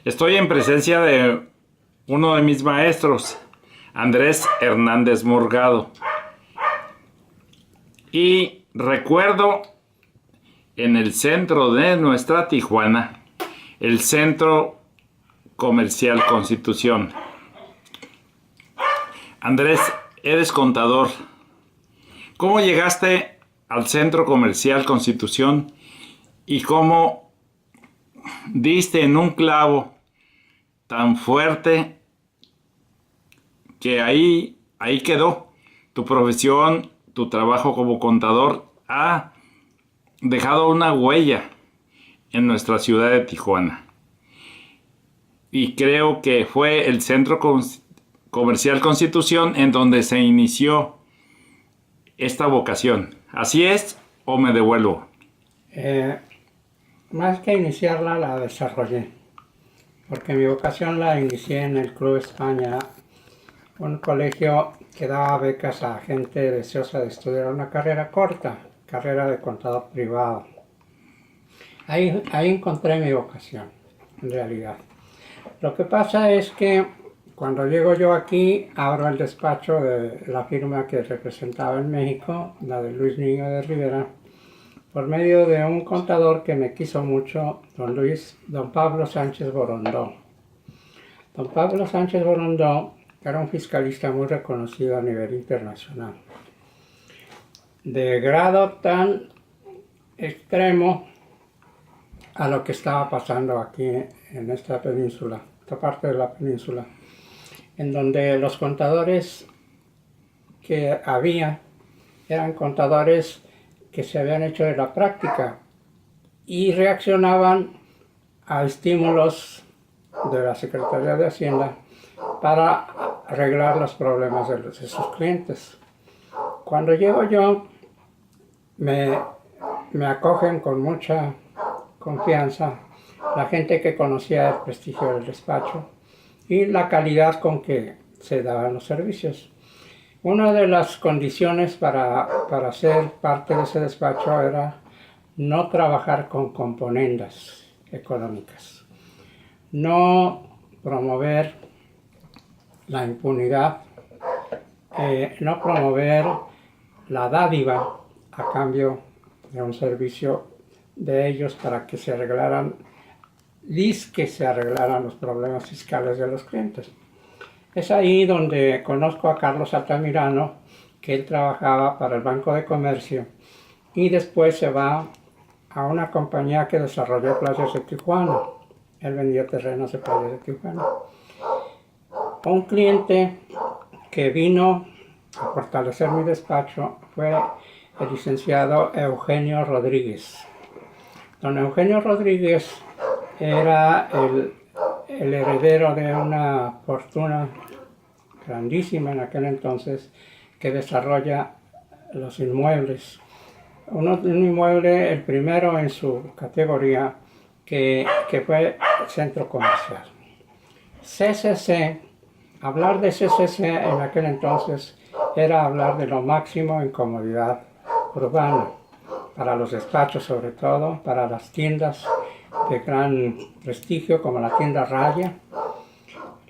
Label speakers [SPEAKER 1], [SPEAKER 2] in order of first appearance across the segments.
[SPEAKER 1] Estoy en presencia de uno de mis maestros, Andrés Hernández Morgado. Y recuerdo en el centro de nuestra Tijuana, el Centro Comercial Constitución. Andrés, eres contador. ¿Cómo llegaste al Centro Comercial Constitución y cómo diste en un clavo tan fuerte que ahí quedó tu profesión, tu trabajo como contador ha dejado una huella en nuestra ciudad de Tijuana? Y creo que fue el Centro Comercial Constitución en donde se inició esta vocación. ¿Así es o me devuelvo?
[SPEAKER 2] Más que iniciarla, la desarrollé, porque mi vocación la inicié en el Club España, un colegio que daba becas a gente deseosa de estudiar una carrera corta, carrera de contador privado. Ahí encontré mi vocación, en realidad. Lo que pasa es que cuando llego yo aquí, abro el despacho de la firma que representaba en México, la de Luis Niño de Rivera, por medio de un contador que me quiso mucho, don Pablo Sánchez Borondó. Don Pablo Sánchez Borondó era un fiscalista muy reconocido a nivel internacional, de grado tan extremo a lo que estaba pasando aquí en esta península, esta parte de la península, en donde los contadores que había eran contadores que se habían hecho de la práctica y reaccionaban a estímulos de la Secretaría de Hacienda para arreglar los problemas de sus clientes. Cuando llego yo, me acogen con mucha confianza la gente que conocía el prestigio del despacho y la calidad con que se daban los servicios. Una de las condiciones para ser parte de ese despacho era no trabajar con componendas económicas, no promover la impunidad, no promover la dádiva a cambio de un servicio de ellos para que se arreglaran los problemas fiscales de los clientes. Es ahí donde conozco a Carlos Altamirano, que él trabajaba para el Banco de Comercio y después se va a una compañía que desarrolló Playas de Tijuana. Él vendía terrenos de Playas de Tijuana. Un cliente que vino a fortalecer mi despacho fue el licenciado Eugenio Rodríguez. Don Eugenio Rodríguez era el heredero de una fortuna grandísima en aquel entonces que desarrolla los inmuebles. Un inmueble, el primero en su categoría, que fue centro comercial. CCC, hablar de CCC en aquel entonces era hablar de lo máximo en comodidad urbana, para los despachos sobre todo, para las tiendas de gran prestigio como la tienda Raya,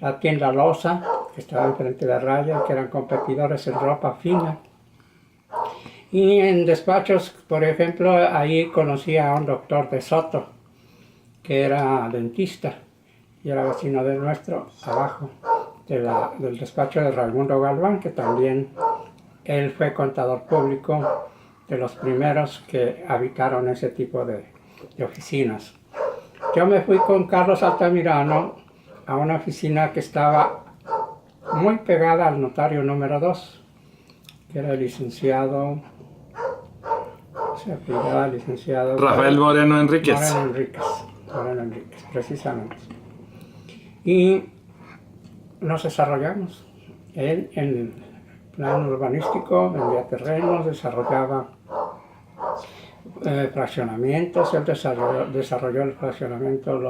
[SPEAKER 2] la tienda Loza, que estaba enfrente de Raya, que eran competidores en ropa fina. Y en despachos, por ejemplo, ahí conocí a un doctor de Soto, que era dentista y era vecino del nuestro, abajo del despacho de Raimundo Galván, que también él fue contador público de los primeros que habitaron ese tipo de oficinas. Yo me fui con Carlos Altamirano a una oficina que estaba muy pegada al notario número 2, que era el licenciado, se apellidaba licenciado
[SPEAKER 1] Rafael Moreno Enríquez.
[SPEAKER 2] Moreno Enríquez, precisamente. Y nos desarrollamos. Él en plan urbanístico vendía terrenos, desarrollaba fraccionamientos. Él desarrolló el fraccionamiento,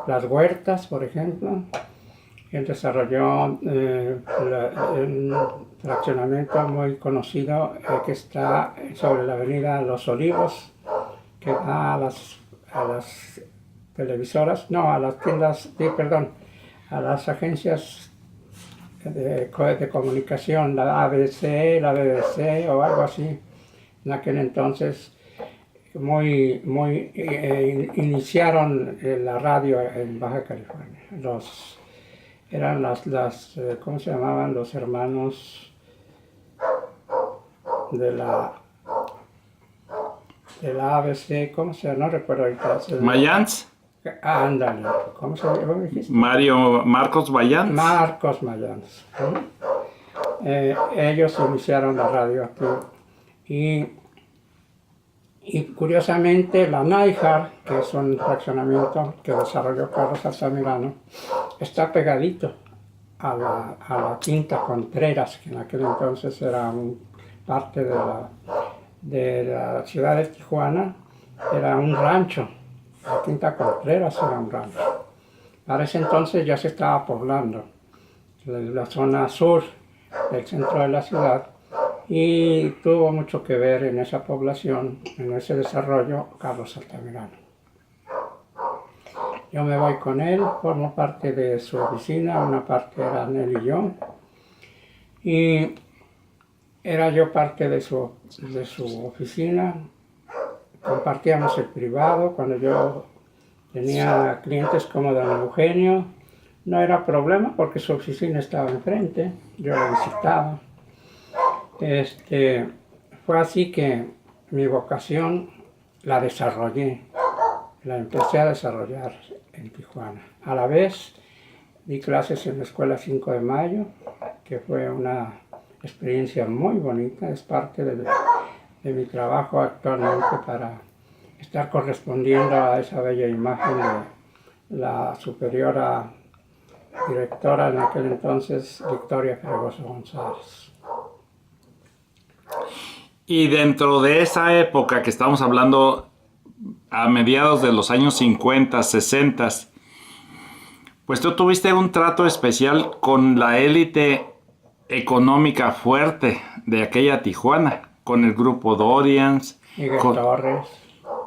[SPEAKER 2] las huertas, por ejemplo. Él desarrolló un fraccionamiento muy conocido que está sobre la avenida Los Olivos, que va a las televisoras, no, a las tiendas, perdón, a las agencias de comunicación, la ABC, la BBC o algo así. En aquel entonces iniciaron la radio en Baja California. Eran ¿cómo se llamaban? Los hermanos de la ABC, ¿cómo se llama? No recuerdo ahorita.
[SPEAKER 1] ¿Mayans?
[SPEAKER 2] Ándale, ¿cómo se llama? ¿Cómo dijiste?
[SPEAKER 1] Marcos Mayans.
[SPEAKER 2] Marcos Mayans. Ellos iniciaron la radio aquí. Y curiosamente la Nájar, que es un fraccionamiento que desarrolló Carlos Altamirano, está pegadito a la Quinta Contreras, que en aquel entonces era parte de la ciudad de Tijuana, era un rancho. La Quinta Contreras era un rancho. Para ese entonces ya se estaba poblando la zona sur del centro de la ciudad y tuvo mucho que ver en esa población, en ese desarrollo, Carlos Altamirano. Yo me voy con él, formo parte de su oficina, una parte era él y yo, y era yo parte de su oficina. Compartíamos el privado. Cuando yo tenía clientes como don Eugenio, no era problema porque su oficina estaba enfrente, yo lo visitaba. Fue así que mi vocación la desarrollé, la empecé a desarrollar en Tijuana. A la vez di clases en la Escuela 5 de Mayo, que fue una experiencia muy bonita, es parte de mi trabajo actualmente para estar correspondiendo a esa bella imagen de la superiora directora en aquel entonces, Victoria Fregoso González.
[SPEAKER 1] Y dentro de esa época que estamos hablando, a mediados de los años 50, 60, pues tú tuviste un trato especial con la élite económica fuerte de aquella Tijuana, con el grupo Dorians,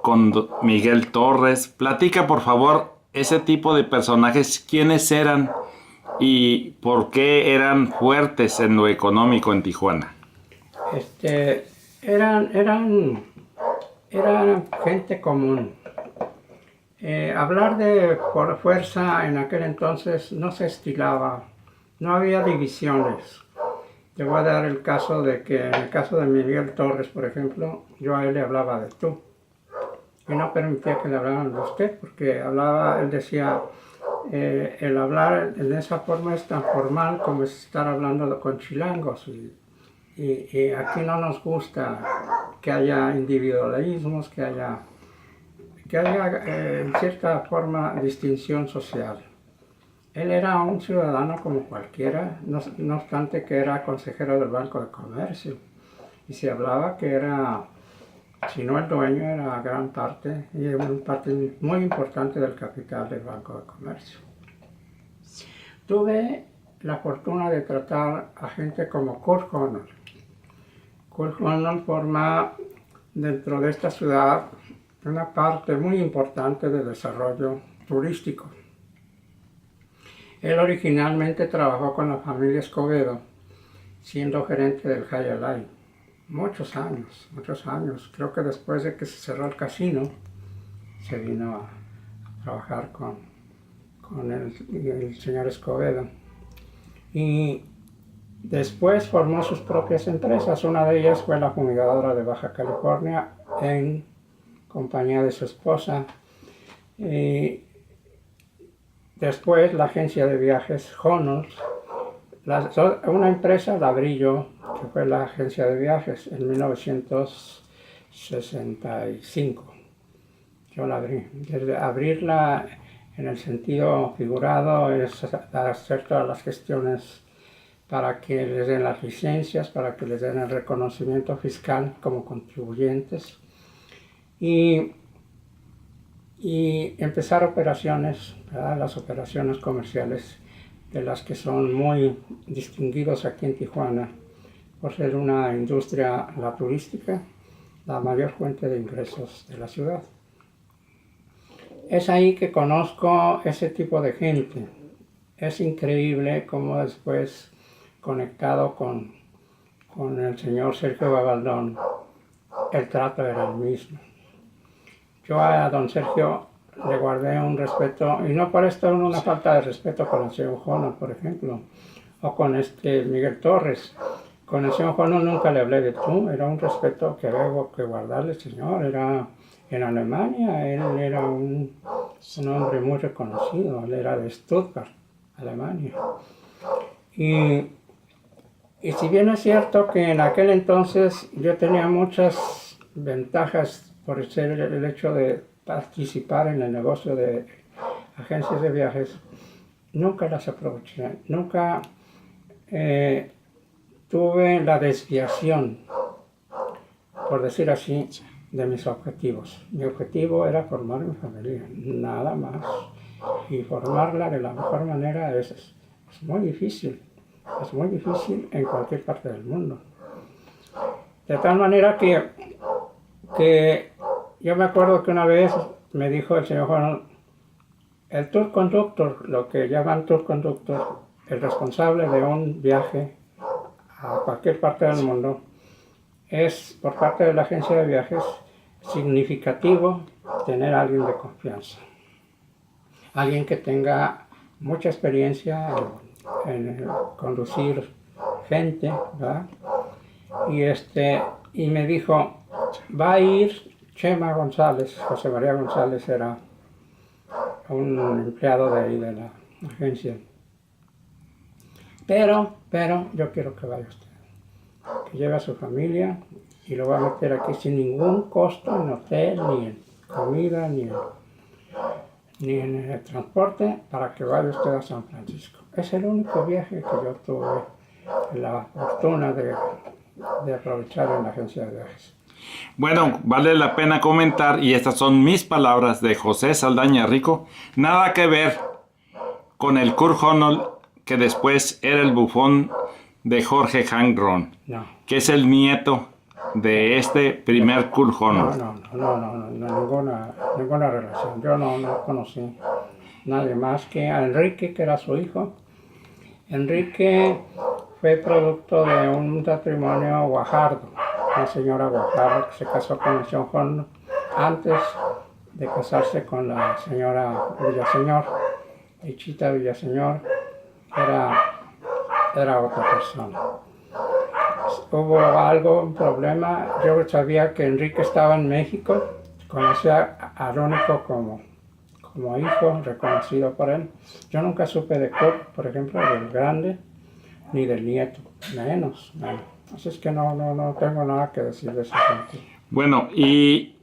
[SPEAKER 1] con Miguel Torres. Platica, por favor, ese tipo de personajes, quiénes eran y por qué eran fuertes en lo económico en Tijuana.
[SPEAKER 2] Eran gente común. Hablar de por fuerza en aquel entonces no se estilaba, no había divisiones. Te voy a dar el caso de que en el caso de Miguel Torres, por ejemplo, yo a él le hablaba de tú. Y no permitía que le hablaran de usted, porque él decía, el hablar de esa forma es tan formal como estar hablando con chilangos. Y aquí no nos gusta que haya individualismos, que haya en cierta forma distinción social. Él era un ciudadano como cualquiera, no obstante que era consejero del Banco de Comercio. Y se hablaba que era, si no el dueño, era gran parte, y una parte muy importante del capital del Banco de Comercio. Tuve la fortuna de tratar a gente como Kurt Honnold. Kurt Honnold forma dentro de esta ciudad una parte muy importante del desarrollo turístico. Él originalmente trabajó con la familia Escobedo, siendo gerente del Jai Alai. Muchos años. Creo que después de que se cerró el casino, se vino a trabajar con el señor Escobedo. Y después formó sus propias empresas. Una de ellas fue la Fumigadora de Baja California en compañía de su esposa. Y después la agencia de viajes Honnold. Una empresa la abrí yo, que fue la agencia de viajes, en 1965. Yo la abrí. Desde abrirla en el sentido figurado es hacer todas las gestiones para que les den las licencias, para que les den el reconocimiento fiscal como contribuyentes y empezar operaciones, ¿verdad? Las operaciones comerciales, de las que son muy distinguidos aquí en Tijuana por ser una industria, la turística, la mayor fuente de ingresos de la ciudad. es ahí que conozco ese tipo de gente. Es increíble cómo después, conectado con el señor Sergio Gabaldón, el trato era el mismo. Yo a don Sergio le guardé un respeto, y no por esto una falta de respeto con el señor Jono, por ejemplo, o con Miguel Torres. Con el señor Jono nunca le hablé de tú, era un respeto que había que guardarle, señor. Era en Alemania, él era un hombre muy reconocido, él era de Stuttgart, Alemania. Y si bien es cierto que en aquel entonces yo tenía muchas ventajas por ser el hecho de participar en el negocio de agencias de viajes, nunca las aproveché, nunca tuve la desviación, por decir así, de mis objetivos. Mi objetivo era formar mi familia, nada más. Y formarla de la mejor manera es muy difícil. Es muy difícil en cualquier parte del mundo. De tal manera que yo me acuerdo que una vez me dijo el señor Juan, el tour conductor, lo que llaman tour conductor, el responsable de un viaje a cualquier parte del mundo, es por parte de la agencia de viajes significativo tener a alguien de confianza. Alguien que tenga mucha experiencia en conducir gente, ¿verdad? Y me dijo, va a ir Chema González. José María González era un empleado de ahí de la agencia. Pero yo quiero que vaya usted, que lleve a su familia y lo va a meter aquí sin ningún costo en hotel, ni en comida, ni en el transporte, para que vaya usted a San Francisco. Es el único viaje que yo tuve la fortuna de aprovechar en la agencia de viajes.
[SPEAKER 1] Bueno, vale la pena comentar, y estas son mis palabras de José Saldaña Rico, nada que ver con el Kurt Honnold, que después era el bufón de Jorge Hank Ron,
[SPEAKER 2] No.
[SPEAKER 1] que es el nieto de este primer Kurt Honnold.
[SPEAKER 2] No, ninguna relación. Yo no conocí nadie más que a Enrique, que era su hijo. Enrique fue producto de un matrimonio Guajardo, una señora Guajardo que se casó con el señor Honnold antes de casarse con la señora Villaseñor. Ichita Villaseñor era otra persona. Hubo un problema. Yo sabía que Enrique estaba en México, conocía a Arónico como hijo, reconocido por él. Yo nunca supe de Kurt, por ejemplo, del grande, ni del nieto, menos. Así es que no tengo nada que decir de esa gente.
[SPEAKER 1] Bueno, y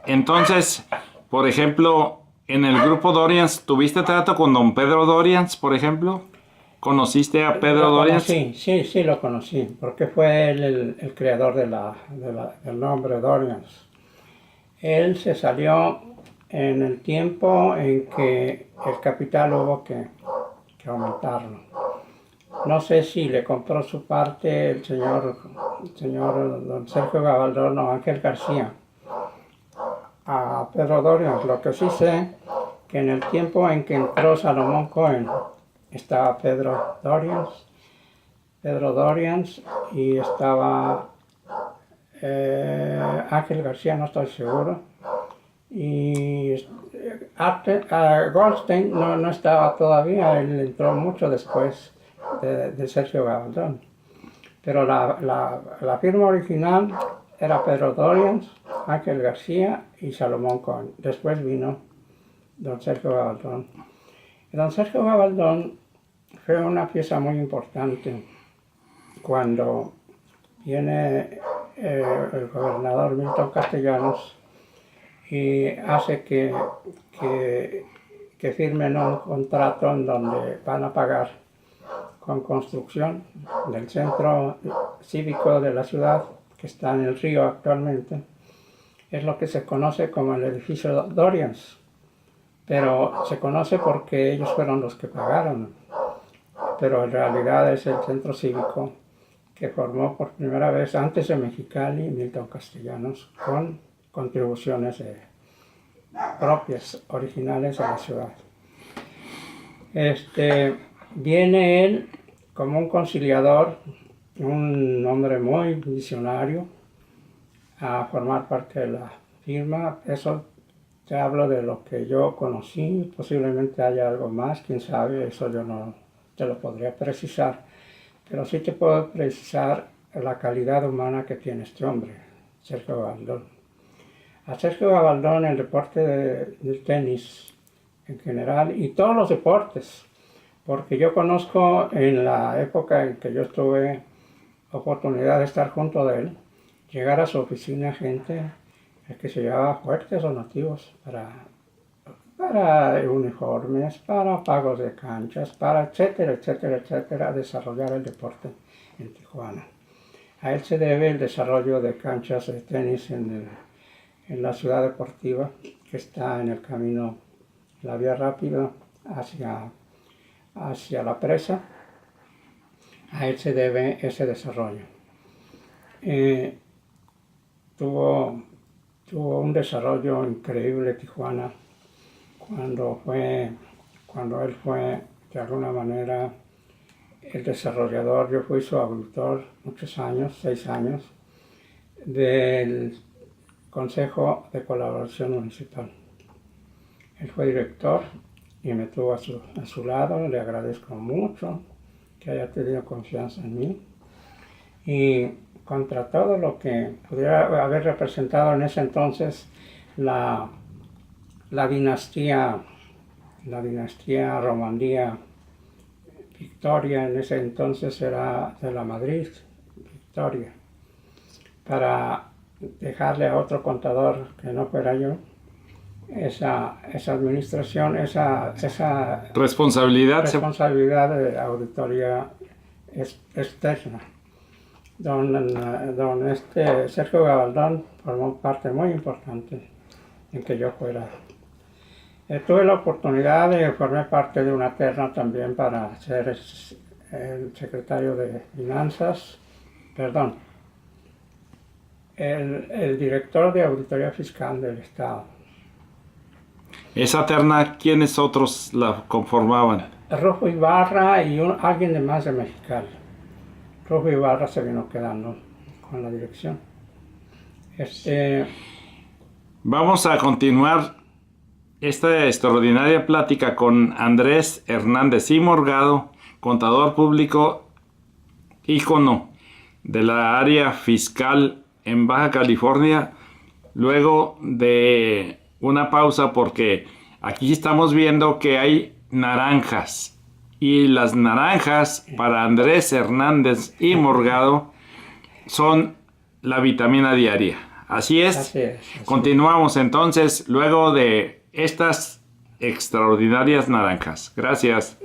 [SPEAKER 1] entonces, por ejemplo, en el grupo Dorians, ¿tuviste trato con don Pedro Dorians, por ejemplo? ¿Conociste a Pedro Dorians?
[SPEAKER 2] Sí, lo conocí, porque fue él el creador del nombre Dorians. Él se salió en el tiempo en que el capital hubo que aumentarlo. No sé si le compró su parte el señor don Sergio Gabaldón o Ángel García a Pedro Dorians. Lo que sí sé, que en el tiempo en que entró Salomón Cohen, estaba Pedro Dorians y estaba Ángel García, no estoy seguro, y Goldstein no estaba todavía, él entró mucho después de Sergio Gabaldón, pero la firma original era Pedro Dorians, Ángel García y Salomón Cohen. Después vino don Sergio Gabaldón. Don Sergio Gabaldón fue una pieza muy importante cuando viene el gobernador Milton Castellanos y hace que firmen un contrato en donde van a pagar con construcción del centro cívico de la ciudad, que está en el río actualmente. Es lo que se conoce como el edificio Dorians, pero se conoce porque ellos fueron los que pagaron, pero en realidad es el centro cívico que formó por primera vez antes de Mexicali Milton Castellanos, con contribuciones propias, originales de la ciudad. Viene él como un conciliador, un hombre muy visionario, a formar parte de la firma. Eso te hablo de lo que yo conocí, posiblemente haya algo más, quién sabe, eso yo no te lo podría precisar, pero sí te puedo precisar la calidad humana que tiene este hombre, Sergio Gabaldón. A Sergio Gabaldón el deporte del tenis en general y todos los deportes, porque yo conozco en la época en que yo tuve oportunidad de estar junto de él, llegar a su oficina gente que se llevaba fuertes donativos para uniformes, para pagos de canchas, para etcétera, etcétera, etcétera, desarrollar el deporte en Tijuana. A él se debe el desarrollo de canchas de tenis en la ciudad deportiva, que está en el camino, la vía rápida hacia la presa. A él se debe ese desarrollo. Tuvo un desarrollo increíble Tijuana cuando él fue de alguna manera el desarrollador. Yo fui su auditor muchos años, 6 años, del Consejo de Colaboración Municipal. Él fue director y me tuvo a su lado. Le agradezco mucho que haya tenido confianza en mí. Y contra todo lo que pudiera haber representado en ese entonces la dinastía Romandía Victoria, en ese entonces era de la Madrid Victoria, para dejarle a otro contador que no fuera yo esa administración, esa
[SPEAKER 1] responsabilidad
[SPEAKER 2] de auditoría externa. Don Sergio Gabaldón formó parte muy importante en que yo fuera. Tuve la oportunidad de formar parte de una terna también para ser el secretario de Finanzas, el director de Auditoría Fiscal del Estado.
[SPEAKER 1] Esa terna, ¿quiénes otros la conformaban?
[SPEAKER 2] Rufo Ibarra y alguien de más de Mexicali. Rufo Ibarra se vino quedando con la dirección.
[SPEAKER 1] Vamos a continuar esta extraordinaria plática con Andrés Hernández y Morgado, contador público, ícono de la área fiscal en Baja California, luego de una pausa porque aquí estamos viendo que hay naranjas. Y las naranjas para Andrés Hernández y Morgado son la vitamina diaria. Así es.
[SPEAKER 2] Así es.
[SPEAKER 1] Continuamos entonces luego de estas extraordinarias naranjas. Gracias.